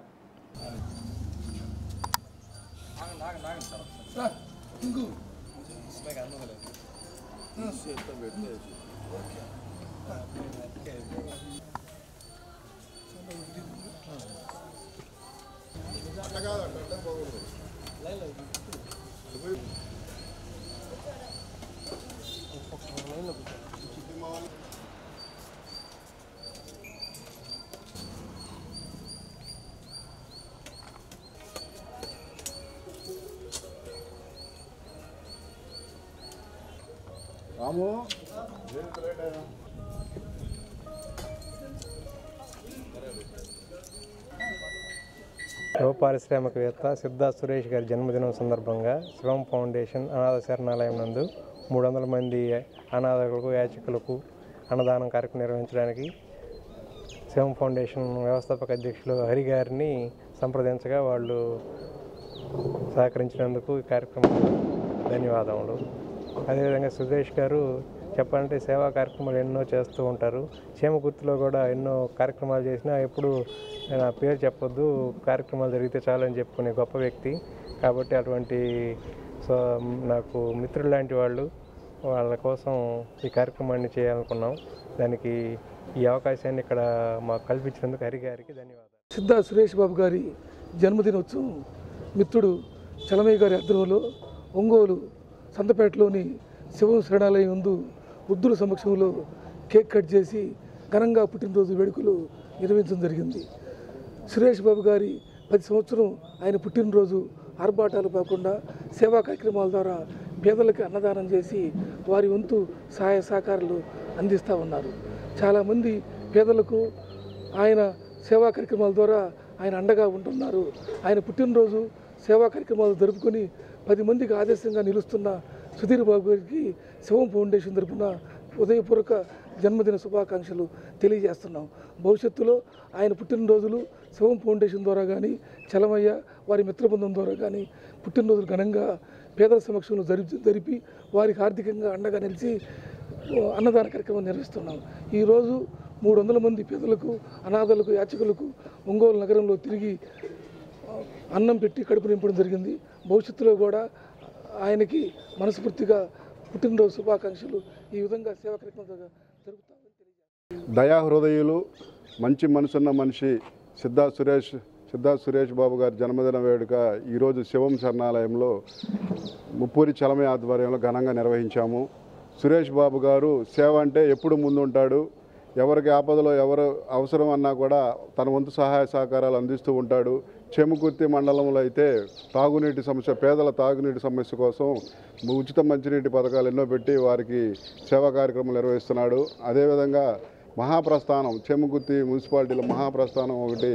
యువ పారిశ్రామికవేత్త సిద్ధా సురేష్ గారి జన్మదినం సందర్భంగా శివం ఫౌండేషన్ అనాథ శరణాలయం నందు 300 మంది అనాథకులకు యాచకులకు అన్నదానం కార్యక్రమం నిర్వహించడానికి శివం ఫౌండేషన్ వ్యవస్థాపక అధ్యక్షులు హరి గారిని సంప్రదించగా వాళ్ళు సహకరించినందుకు ఈ కార్యక్రమంలో ధన్యవాదములు. అదేవిధంగా సురేష్ గారు చెప్పాలంటే సేవా కార్యక్రమాలు ఎన్నో చేస్తూ ఉంటారు. క్షేమగుర్తిలో కూడా ఎన్నో కార్యక్రమాలు చేసినా ఎప్పుడు నా పేరు చెప్పొద్దు, కార్యక్రమాలు జరిగితే చాలని చెప్పుకునే గొప్ప వ్యక్తి. కాబట్టి అటువంటి నాకు మిత్రులు లాంటి వాళ్ళ కోసం ఈ కార్యక్రమాన్ని చేయాలనుకున్నాం. దానికి ఈ అవకాశాన్ని ఇక్కడ మాకు కల్పించినందుకు హరి గారికి ధన్యవాదాలు. సిద్ధా సురేష్ బాబు గారి జన్మదినోత్సవం మిత్రుడు చలమయ్య గారి ఆధ్వర్యంలో ఒంగోలు సంతపేటలోని శివం శరణాలయం ముందు వృద్ధుల సమక్షంలో కేక్ కట్ చేసి ఘనంగా పుట్టినరోజు వేడుకలు నిర్వహించడం జరిగింది. సురేష్ బాబు గారి 10 సంవత్సరం ఆయన పుట్టినరోజు ఆర్భాటాలు కాకుండా సేవా కార్యక్రమాల ద్వారా పేదలకు అన్నదానం చేసి వారి వంతు సహాయ సహకారాలు అందిస్తూ ఉన్నారు. చాలామంది పేదలకు ఆయన సేవా కార్యక్రమాల ద్వారా ఆయన అండగా ఉంటున్నారు. ఆయన పుట్టినరోజు సేవా కార్యక్రమాలు జరుపుకొని 10 మందికి ఆదర్శంగా నిలుస్తున్న సుధీర్ బాబు గారికి శివం ఫౌండేషన్ తరఫున ఉదయపూర్వక జన్మదిన శుభాకాంక్షలు తెలియజేస్తున్నాం. భవిష్యత్తులో ఆయన పుట్టినరోజులు శివం ఫౌండేషన్ ద్వారా కానీ చలమయ్య వారి మిత్రబృందం ద్వారా కానీ పుట్టినరోజులు ఘనంగా పేదల సమక్షంలో జరిపి వారికి ఆర్థికంగా అండగా నిలిచి అన్నదాన కార్యక్రమం నిర్వహిస్తున్నాం. ఈరోజు 300 మంది పేదలకు అనాథలకు యాచకులకు ఒంగోలు నగరంలో తిరిగి అన్నం పెట్టి కడుపు నింపడం జరిగింది. భవిష్యత్తులో కూడా ఆయనకి మనస్ఫూర్తిగా పుట్టినరోజు శుభాకాంక్షలు ఈ విధంగా సేవా కార్యక్రమం జరుగుతామని తెలియజేస్తారు. దయాహృదయులు, మంచి మనసున్న మనిషి సిద్ధా సురేష్ బాబు గారి జన్మదిన వేడుక ఈరోజు శివం శరణాలయంలో ముప్పూరి చలమయ్య ఆధ్వర్యంలో ఘనంగా నిర్వహించాము. సురేష్ బాబు గారు సేవ అంటే ఎప్పుడు ముందుంటాడు. ఎవరికి ఆపదలో ఎవరు అవసరం అన్నా కూడా తన వంతు సహాయ సహకారాలు అందిస్తూ ఉంటాడు. చెముకుర్తి మండలంలో అయితే తాగునీటి సమస్య, పేదల తాగునీటి సమస్య కోసం ఉచిత మంచినీటి పథకాలు ఎన్నో పెట్టి వారికి సేవా కార్యక్రమాలు నిర్వహిస్తున్నాడు. అదేవిధంగా మహాప్రస్థానం, చెముకుర్తి మున్సిపాలిటీలో మహాప్రస్థానం ఒకటి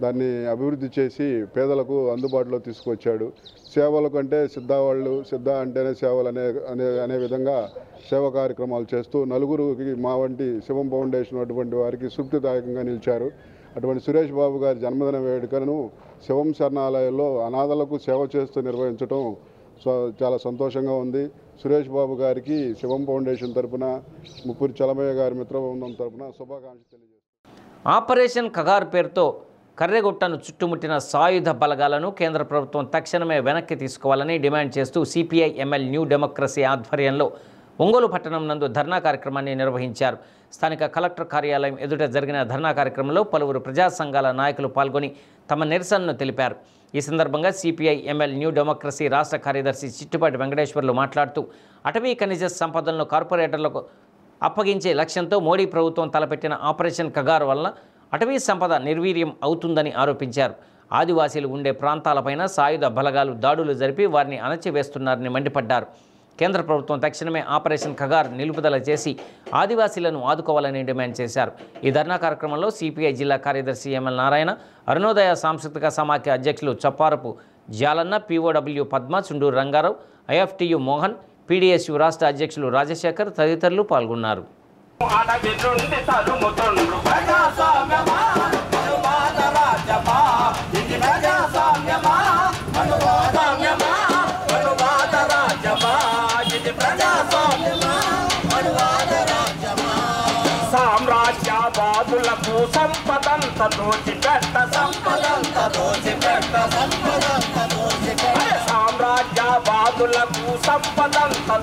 దాన్ని అభివృద్ధి చేసి పేదలకు అందుబాటులో తీసుకొచ్చాడు. సేవల కంటే సిద్ధ అంటేనే సేవలు అనే విధంగా సేవా కార్యక్రమాలు చేస్తూ నలుగురికి మా వంటి శివం ఫౌండేషన్ అటువంటి వారికి స్ఫూర్తిదాయకంగా నిలిచారు. అటువంటి సురేష్ బాబు గారి జన్మదిన వేడుకను శివం శరణాలయంలో అనాథలకు సేవ చేస్తూ నిర్వహించడం చాలా సంతోషంగా ఉంది. సురేష్ బాబు గారికి శివం ఫౌండేషన్ తరపున ముప్పూరి చలమయ్య గారి మిత్రబృందం తరపున శుభాకాంక్షలు తెలియజేస్తున్నాను. ఆపరేషన్ కగార్ పేరుతో కర్రెగుట్టను చుట్టుముట్టిన సాయుధ బలగాలను కేంద్ర ప్రభుత్వం తక్షణమే వెనక్కి తీసుకోవాలని డిమాండ్ చేస్తూ సిపిఐ ఎంఎల్ న్యూ డెమోక్రసీ ఆధ్వర్యంలో ఒంగోలు పట్టణం నందు ధర్నా కార్యక్రమాన్ని నిర్వహించారు. స్థానిక కలెక్టర్ కార్యాలయం ఎదుట జరిగిన ధర్నా కార్యక్రమంలో పలువురు ప్రజా సంఘాల నాయకులు పాల్గొని తమ నిరసనను తెలిపారు. ఈ సందర్భంగా సిపిఐ ఎంఎల్ న్యూ డెమోక్రసీ రాష్ట్ర కార్యదర్శి చిట్టుపాటి వెంకటేశ్వర్లు మాట్లాడుతూ అటవీ ఖనిజ సంపదలను కార్పొరేటర్లకు అప్పగించే లక్ష్యంతో మోడీ ప్రభుత్వం తలపెట్టిన ఆపరేషన్ కగార్ వల్ల అటవీ సంపద నిర్వీర్యం అవుతుందని ఆరోపించారు. ఆదివాసీలు ఉండే ప్రాంతాలపైన సాయుధ బలగాలు దాడులు జరిపి వారిని అణచివేస్తున్నారని మండిపడ్డారు. కేంద్ర ప్రభుత్వం తక్షణమే ఆపరేషన్ కగార్ నిలుపుదల చేసి ఆదివాసీలను ఆదుకోవాలని డిమాండ్ చేశారు. ఈ ధర్నా కార్యక్రమంలో సిపిఐ జిల్లా కార్యదర్శి ఎంఎల్ నారాయణ, అరుణోదయ సాంస్కృతిక సమాఖ్య అధ్యక్షులు Chapparapu Jalanna, POW Padma, Chunduru Rangarao, IFTU Mohan, PDSU రాష్ట్ర అధ్యక్షులు రాజశేఖర్ తదితరులు పాల్గొన్నారు. సామ్రాజ్యవాదులకు సంపదంత దోచిపెట్ట సామ్రాజ్యవాదులకు సంపదంత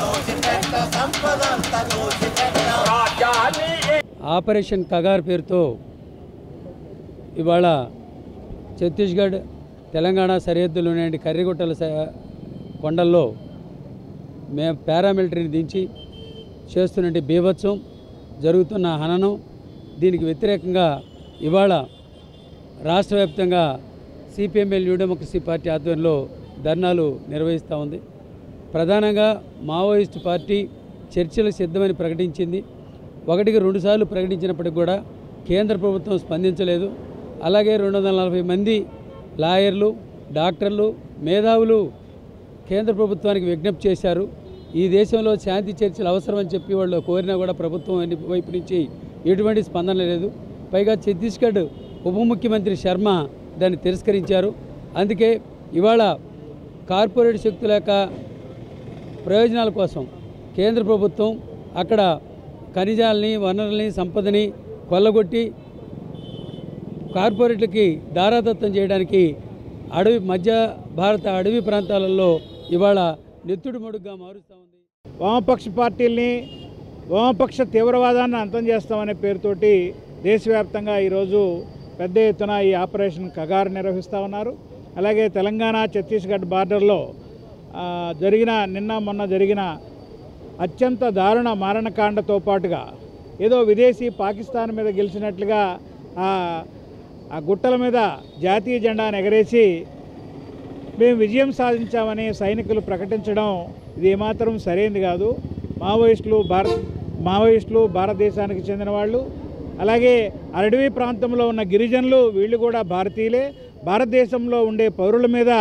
దోచిపెట్ట ఆపరేషన్ కగార్ పేరుతో ఇవాళ ఛత్తీస్గఢ్ తెలంగాణ సరిహద్దులోని కర్రిగుట్టల కొండల్లో మేము పారామిలిటరీని దించి చేస్తున్నటువంటి బీభత్సం, జరుగుతున్న హననం, దీనికి వ్యతిరేకంగా ఇవాళ రాష్ట్ర వ్యాప్తంగా సిపిఎంఎల్ న్యూ డెమోక్రసీ పార్టీ ఆధ్వర్యంలో ధర్నాలు నిర్వహిస్తూ ఉంది. ప్రధానంగా మావోయిస్టు పార్టీ చర్చలు సిద్ధమని ప్రకటించింది. 1-2 సార్లు ప్రకటించినప్పటికి కూడా కేంద్ర ప్రభుత్వం స్పందించలేదు. అలాగే 240 మంది లాయర్లు, డాక్టర్లు, మేధావులు కేంద్ర ప్రభుత్వానికి విజ్ఞప్తి చేశారు. ఈ దేశంలో శాంతి చర్చలు అవసరమని చెప్పి వాళ్ళు కోరినా కూడా ప్రభుత్వం వైపు నుంచి ఎటువంటి స్పందన లేదు. పైగా ఛత్తీస్గఢ్ ఉప ముఖ్యమంత్రి శర్మ దాన్ని తిరస్కరించారు. అందుకే ఇవాళ కార్పొరేట్ శక్తుల యొక్క ప్రయోజనాల కోసం కేంద్ర ప్రభుత్వం అక్కడ ఖనిజాలని, వనరుల్ని, సంపదని కొల్లగొట్టి కార్పొరేట్లకి దారాదత్తం చేయడానికి మధ్య భారత అడవి ప్రాంతాలలో ఇవాళ నెత్తుడు మడుగ్గా మారుస్తూ ఉంది. వామపక్ష పార్టీల్ని, వామపక్ష తీవ్రవాదాన్ని అంతం చేస్తామనే పేరుతోటి దేశవ్యాప్తంగా ఈరోజు పెద్ద ఎత్తున ఈ ఆపరేషన్ కగార్ నిర్వహిస్తూ ఉన్నారు. అలాగే తెలంగాణ ఛత్తీస్గఢ్ బార్డర్లో మొన్న జరిగిన అత్యంత దారుణ మారణకాండతో పాటుగా ఏదో విదేశీ పాకిస్తాన్ మీద గెలిచినట్లుగా ఆ గుట్టల మీద జాతీయ జెండాను ఎగరేసి మేము విజయం సాధించామని సైనికులు ప్రకటించడం ఇది ఏమాత్రం సరైనది కాదు. మావోయిస్టులు భారతదేశానికి చెందిన వాళ్ళు, అలాగే అడవి ప్రాంతంలో ఉన్న గిరిజనులు, వీళ్ళు కూడా భారతీయులే. భారతదేశంలో ఉండే పౌరుల మీద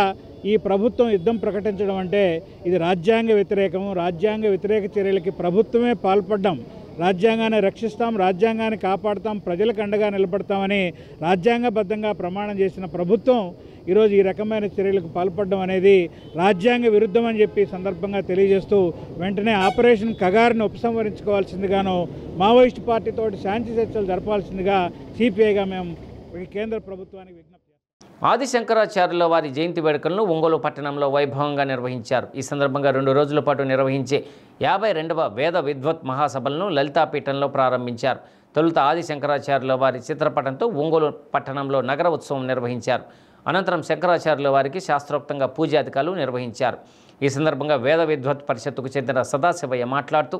ఈ ప్రభుత్వం యుద్ధం ప్రకటించడం అంటే ఇది రాజ్యాంగ వ్యతిరేకం. రాజ్యాంగ వ్యతిరేక చర్యలకి ప్రభుత్వమే పాల్పడ్డం. రాజ్యాంగాన్ని రక్షిస్తాం, రాజ్యాంగాన్ని కాపాడుతాం, ప్రజలకు అండగా నిలబడతామని రాజ్యాంగబద్ధంగా ప్రమాణం చేసిన ప్రభుత్వం ఈరోజు ఈ రకమైన చర్యలకు పాల్పడడం అనేది రాజ్యాంగ విరుద్ధం అని చెప్పి సందర్భంగా తెలియజేస్తూ వెంటనే ఆపరేషన్ కగార్ని ఉపసంహరించుకోవాల్సిందిగాను మావోయిస్టు పార్టీతోటి శాంతి చర్చలు జరపాల్సిందిగా సిపిఐగా మేము కేంద్ర ప్రభుత్వానికి విజ్ఞప్తి. ఆదిశంకరాచార్యుల వారి జయంతి వేడుకలను ఒంగోలు పట్టణంలో వైభవంగా నిర్వహించారు. ఈ సందర్భంగా 2 రోజుల పాటు నిర్వహించే 52వ వేద విద్వత్ మహాసభలను లలితాపీఠంలో ప్రారంభించారు. తొలుత ఆదిశంకరాచార్యుల వారి చిత్రపటంతో ఒంగోలు పట్టణంలో నగర ఉత్సవం నిర్వహించారు. అనంతరం శంకరాచార్యుల వారికి శాస్త్రోక్తంగా పూజాధికాలు నిర్వహించారు. ఈ సందర్భంగా వేద విద్వత్ పరిషత్తుకు చెందిన సదాశివయ్య మాట్లాడుతూ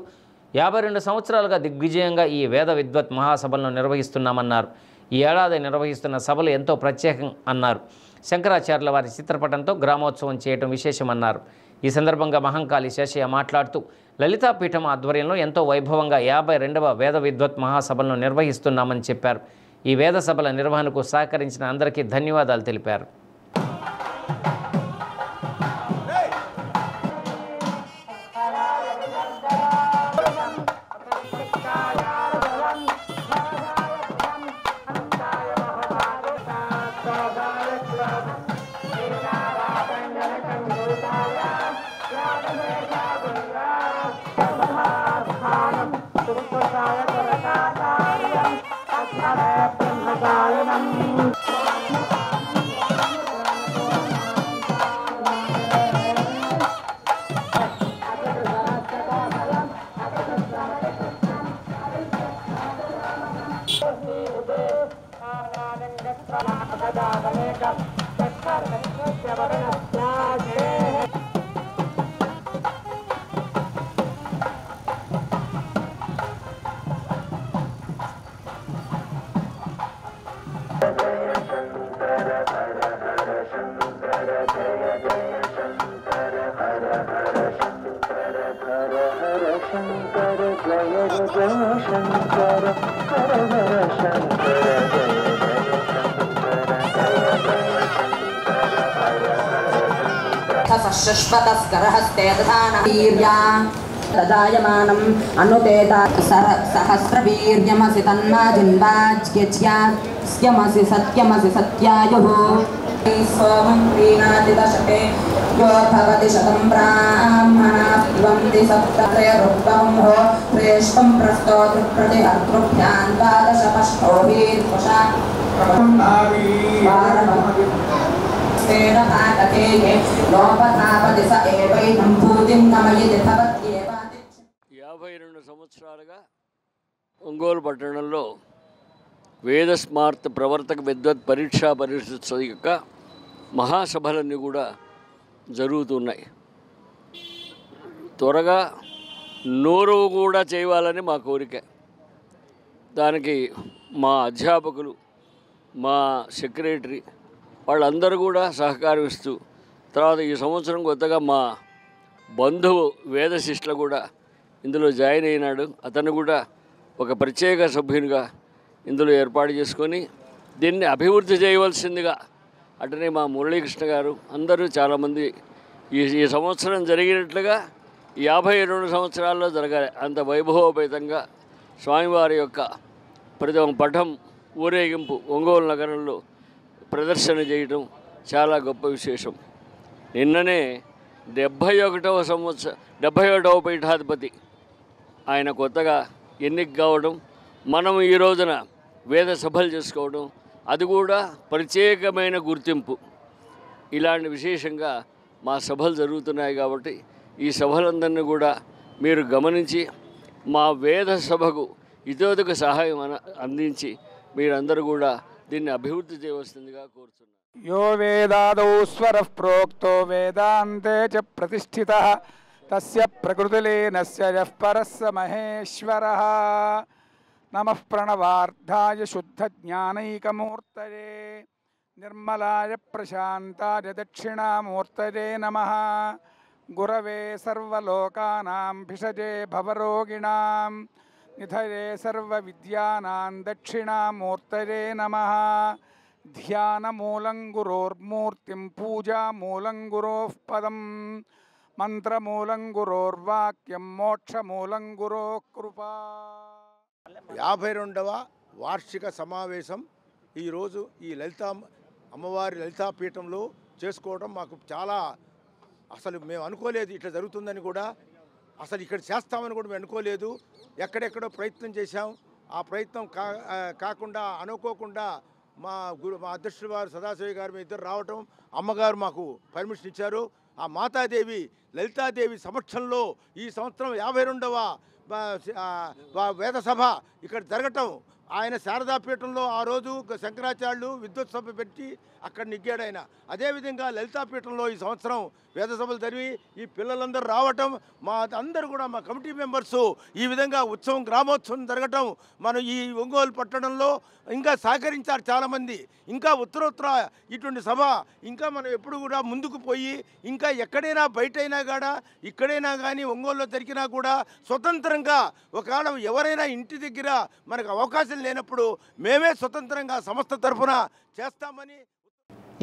52 సంవత్సరాలుగా దిగ్విజయంగా ఈ వేద విద్వత్ మహాసభలను నిర్వహిస్తున్నామన్నారు. ఈ ఏడాది నిర్వహిస్తున్న సభలు ఎంతో ప్రత్యేకం అన్నారు. శంకరాచార్యుల వారి చిత్రపటంతో గ్రామోత్సవం చేయడం విశేషమన్నారు. ఈ సందర్భంగా మహంకాళి శేషయ్య మాట్లాడుతూ లలితాపీఠం ఆధ్వర్యంలో ఎంతో వైభవంగా 52వ వేద విద్వత్ మహాసభలను నిర్వహిస్తున్నామని చెప్పారు. ఈ వేద సభల నిర్వహణకు సహకరించిన అందరికీ ధన్యవాదాలు తెలిపారు. शश्वतस्करहस्ते दधानवीर्या तदायमानम् अनुतेता सहस्रवीर्यमसि तन्माजिन्वाज्ञज्ञा स्यमसि सत्यमसि सत्यायुः सोमं प्रीणाति दशके यो भवति शतं ब्राह्मणाः पिबन्ति सप्तत्रयरुक्तंहो श्रेष्ठं प्रस्तोतु प्रतिहर्तृभ्यां द्वादश पष्टो वीर्पुषा లోపతాపతి స ఏవైనం భూతిం నమయతి భవత్యేవ. 52 సంవత్సరాలుగా ఒంగోలు పట్టణంలో వేద స్మార్త ప్రవర్తక విద్వత్ పరీక్షా పరిషత్ యొక్క మహాసభలన్నీ కూడా జరుగుతున్నాయి. త్వరగా నోరు కూడా చేయాలని మా కోరిక. దానికి మా అధ్యాపకులు, మా సెక్రటరీ వాళ్ళందరూ కూడా సహకరిస్తూ, తర్వాత ఈ సంవత్సరం కొత్తగా మా బంధువు వేదశిష్ల కూడా ఇందులో జాయిన్ అయినాడు. అతను కూడా ఒక ప్రత్యేక సభ్యునిగా ఇందులో ఏర్పాటు చేసుకొని దీన్ని అభివృద్ధి చేయవలసిందిగా, అటనే మా మురళీకృష్ణ గారు అందరూ చాలామంది ఈ సంవత్సరం జరిగినట్లుగా 52 సంవత్సరాల్లో జరగాలి. అంత వైభవోపేతంగా స్వామివారి యొక్క పటం ఊరేగింపు ఒంగోలు నగరంలో ప్రదర్శన చేయటం చాలా గొప్ప విశేషం. నిన్ననే 71వ పీఠాధిపతి ఆయన కొత్తగా ఎన్నిక కావడం, మనం ఈ రోజున వేద సభలు చేసుకోవడం, అది కూడా ప్రత్యేకమైన గుర్తింపు. ఇలాంటి విశేషంగా మా సభలు జరుగుతున్నాయి. కాబట్టి ఈ సభలందరినీ కూడా మీరు గమనించి మా వేద సభకు ఇతోదిక సహాయం అందించి మీరందరూ కూడా దీన్ని అభివృద్ధి చేయవలసిందిగా కోరుతున్నాను. యో వేదాదౌ స్వరః ప్రోక్తో వేదాంతే చ ప్రతిష్ఠితః తస్య ప్రకృతిలీనస్య యః పరస్స మహేశ్వరః. నమః ప్రణవార్థాయ శుద్ధజ్ఞానైకమూర్తయే నిర్మలాయ ప్రశాంతాయ దక్షిణామూర్తయే నమః. గురవే సర్వలోకానాం భిషజే భవరోగిణాం నిధయే సర్వవిద్యానాం దక్షిణామూర్తయే నమః. ధ్యానమూలం గురోర్మూర్తిం పూజామూలం గురోః పదం మంత్రమూలం గురోర్వాక్యం మోక్షమూలం గురోః కృపా. 52వ వార్షిక సమావేశం ఈరోజు ఈ అమ్మవారి లలితాపీఠంలో చేసుకోవడం మాకు చాలా, అసలు మేము అనుకోలేదు ఇట్లా జరుగుతుందని కూడా, అసలు ఇక్కడ చేస్తామని కూడా మేము అనుకోలేదు. ఎక్కడెక్కడో ప్రయత్నం చేశాం. ఆ ప్రయత్నం కాకుండా అనుకోకుండా మా అధ్యక్షుడు వారు సదాశివ గారు మీ ఇద్దరు రావటం, అమ్మగారు మాకు పర్మిషన్ ఇచ్చారు. ఆ మాతాదేవి లలితాదేవి సమక్షంలో ఈ సంవత్సరం 52వ వేద సభ ఇక్కడ జరగటం, ఆయన శారదాపీఠంలో ఆ రోజు శంకరాచార్యులు విద్వత్ సభ పెట్టి అక్కడ నెగ్గాడు ఆయన. అదేవిధంగా లలితాపీఠంలో ఈ సంవత్సరం వేద సభలు జరిగి ఈ పిల్లలందరూ రావటం, మా అందరూ కూడా మా కమిటీ మెంబర్సు ఈ విధంగా ఉత్సవం గ్రామోత్సవం జరగటం, మనం ఈ ఒంగోలు పట్టణంలో ఇంకా సహకరించారు చాలామంది. ఇంకా ఉత్తరోత్తర ఇటువంటి సభ ఇంకా మనం ఎప్పుడు కూడా ముందుకు పోయి ఇంకా ఎక్కడైనా బయటైనా కూడా ఇక్కడైనా కానీ ఒంగోలులో జరిగినా కూడా స్వతంత్రంగా ఒకవేళ ఎవరైనా ఇంటి దగ్గర మనకు అవకాశం లేనప్పుడు మేమే స్వతంత్రంగా సంస్థ తరఫున చేస్తామని.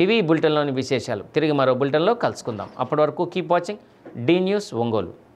ఇవి బులెటిన్లోని విశేషాలు. తిరిగి మరో బులెటిన్లో కలుసుకుందాం. అప్పటి వరకు keep watching the news Ongole.